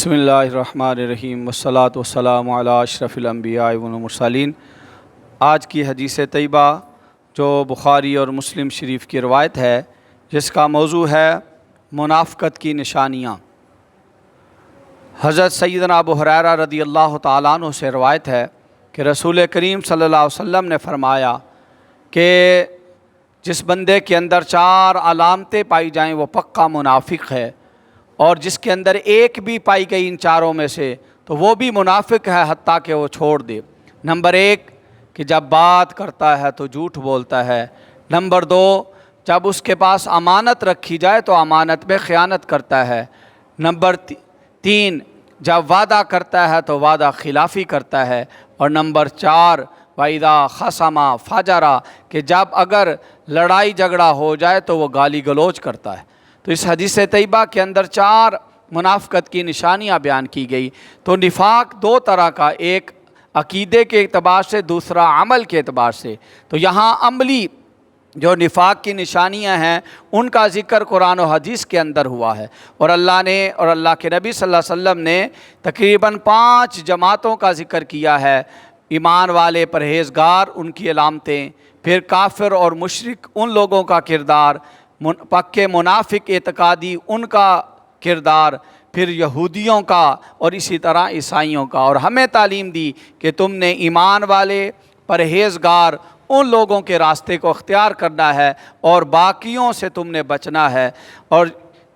بسم اللہ الرحمن الرحیم والصلاة والسلام علی اشرف الانبیاء والمرسلین۔ آج کی حدیث طیبہ جو بخاری اور مسلم شریف کی روایت ہے، جس کا موضوع ہے منافقت کی نشانیاں۔ حضرت سیدنا ابو ہریرہ رضی اللہ تعالیٰ عنہ سے روایت ہے کہ رسول کریم صلی اللہ علیہ وسلم نے فرمایا کہ جس بندے کے اندر 4 علامتیں پائی جائیں وہ پکا منافق ہے، اور جس کے اندر ایک بھی پائی گئی ان 4 میں سے تو وہ بھی منافق ہے حتیٰ کہ وہ چھوڑ دے۔ نمبر 1 کہ جب بات کرتا ہے تو جھوٹ بولتا ہے۔ نمبر 2 جب اس کے پاس امانت رکھی جائے تو امانت میں خیانت کرتا ہے۔ نمبر 3 جب وعدہ کرتا ہے تو وعدہ خلافی کرتا ہے۔ اور نمبر 4 وَإِذَا خَصَمَ فَجَرَ کہ جب اگر لڑائی جھگڑا ہو جائے تو وہ گالی گلوچ کرتا ہے۔ تو اس حدیث طیبہ کے اندر 4 منافقت کی نشانیاں بیان کی گئی۔ تو نفاق 2 طرح کا، ایک عقیدے کے اعتبار سے، دوسرا عمل کے اعتبار سے۔ تو یہاں عملی جو نفاق کی نشانیاں ہیں ان کا ذکر قرآن و حدیث کے اندر ہوا ہے، اور اللہ نے اور اللہ کے نبی صلی اللہ علیہ وسلم نے تقریباً 5 جماعتوں کا ذکر کیا ہے۔ ایمان والے پرہیزگار، ان کی علامتیں، پھر کافر اور مشرک ان لوگوں کا کردار، پکے منافق اعتقادی ان کا کردار، پھر یہودیوں کا، اور اسی طرح عیسائیوں کا۔ اور ہمیں تعلیم دی کہ تم نے ایمان والے پرہیزگار ان لوگوں کے راستے کو اختیار کرنا ہے اور باقیوں سے تم نے بچنا ہے۔ اور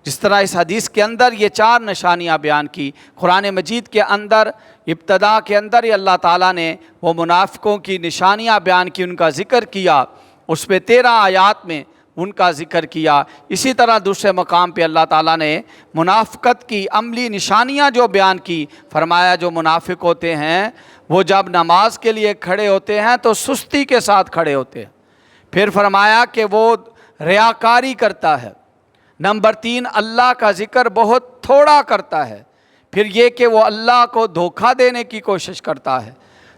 جس طرح اس حدیث کے اندر یہ 4 نشانیاں بیان کی، قرآن مجید کے اندر ابتدا کے اندر ہی اللہ تعالیٰ نے وہ منافقوں کی نشانیاں بیان کی، ان کا ذکر کیا، اس پہ 13 آیات میں ان کا ذکر کیا۔ اسی طرح دوسرے مقام پہ اللہ تعالیٰ نے منافقت کی عملی نشانیاں جو بیان کی، فرمایا جو منافق ہوتے ہیں وہ جب نماز کے لیے کھڑے ہوتے ہیں تو سستی کے ساتھ کھڑے ہوتے ہیں۔ پھر فرمایا کہ وہ ریاکاری کرتا ہے۔ نمبر 3 اللہ کا ذکر بہت تھوڑا کرتا ہے۔ پھر یہ کہ وہ اللہ کو دھوکہ دینے کی کوشش کرتا ہے،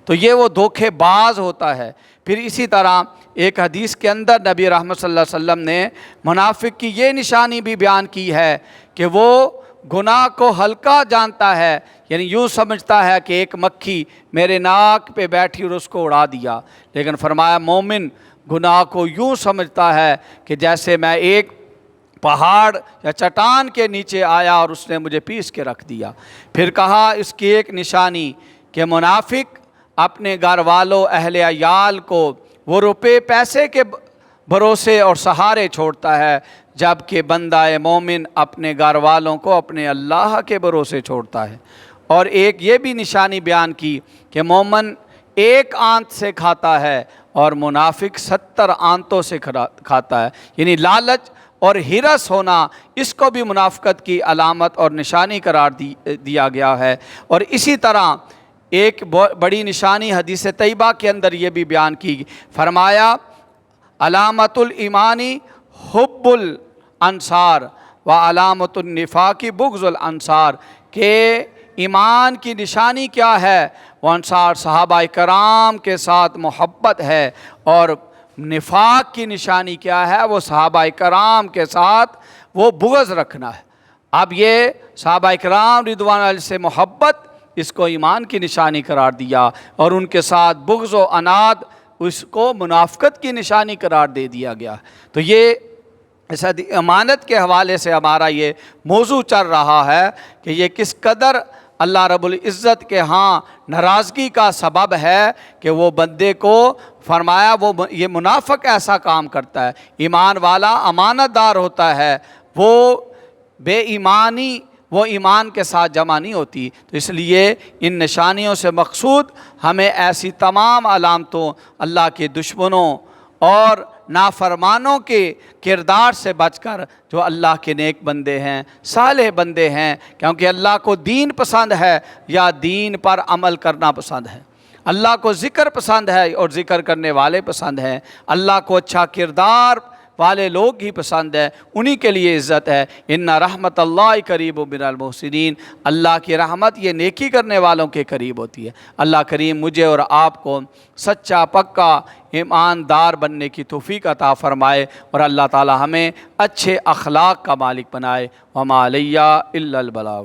تو یہ وہ دھوکے باز ہوتا ہے۔ پھر اسی طرح ایک حدیث کے اندر نبی رحمت صلی اللہ علیہ وسلم نے منافق کی یہ نشانی بھی بیان کی ہے کہ وہ گناہ کو ہلکا جانتا ہے، یعنی یوں سمجھتا ہے کہ ایک مکھی میرے ناک پہ بیٹھی اور اس کو اڑا دیا، لیکن فرمایا مومن گناہ کو یوں سمجھتا ہے کہ جیسے میں ایک پہاڑ یا چٹان کے نیچے آیا اور اس نے مجھے پیس کے رکھ دیا۔ پھر کہا اس کی ایک نشانی کہ منافق اپنے گھر والوں، اہل عیال کو وہ روپے پیسے کے بھروسے اور سہارے چھوڑتا ہے، جبکہ بندہ مومن اپنے گھر والوں کو اپنے اللہ کے بھروسے چھوڑتا ہے۔ اور ایک یہ بھی نشانی بیان کی کہ مومن 1 آنت سے کھاتا ہے اور منافق 70 آنتوں سے کھاتا ہے، یعنی لالچ اور ہرس ہونا، اس کو بھی منافقت کی علامت اور نشانی قرار دیا گیا ہے۔ اور اسی طرح ایک بڑی نشانی حدیث طیبہ کے اندر یہ بھی بیان کی، فرمایا علامت الایمانی حب الانصار و علامت النفاق بغض الانصار، کہ ایمان کی نشانی کیا ہے؟ وہ انصار صحابہ کرام کے ساتھ محبت ہے، اور نفاق کی نشانی کیا ہے؟ وہ صحابہ کرام کے ساتھ وہ بغض رکھنا ہے۔ اب یہ صحابہ کرام رضوان اللہ سے محبت، اس کو ایمان کی نشانی قرار دیا، اور ان کے ساتھ بغض و عناد اس کو منافقت کی نشانی قرار دے دیا گیا۔ تو یہ اس امانت کے حوالے سے ہمارا یہ موضوع چل رہا ہے کہ یہ کس قدر اللہ رب العزت کے ہاں ناراضگی کا سبب ہے کہ وہ بندے کو فرمایا وہ یہ منافق ایسا کام کرتا ہے۔ ایمان والا امانت دار ہوتا ہے، وہ بے ایمانی وہ ایمان کے ساتھ جمع نہیں ہوتی۔ تو اس لیے ان نشانیوں سے مقصود ہمیں ایسی تمام علامتوں، اللہ کے دشمنوں اور نافرمانوں کے کردار سے بچ کر جو اللہ کے نیک بندے ہیں، صالح بندے ہیں، کیونکہ اللہ کو دین پسند ہے یا دین پر عمل کرنا پسند ہے، اللہ کو ذکر پسند ہے اور ذکر کرنے والے پسند ہیں، اللہ کو اچھا کردار والے لوگ ہی پسند ہے، انہی کے لیے عزت ہے۔ ان رحمت اللہ قریب من المحسنین، اللہ کی رحمت یہ نیکی کرنے والوں کے قریب ہوتی ہے۔ اللہ کریم مجھے اور آپ کو سچا پکا ایماندار بننے کی توفیق عطا فرمائے، اور اللہ تعالی ہمیں اچھے اخلاق کا مالک بنائے۔ وما علیہ الا البلاغ۔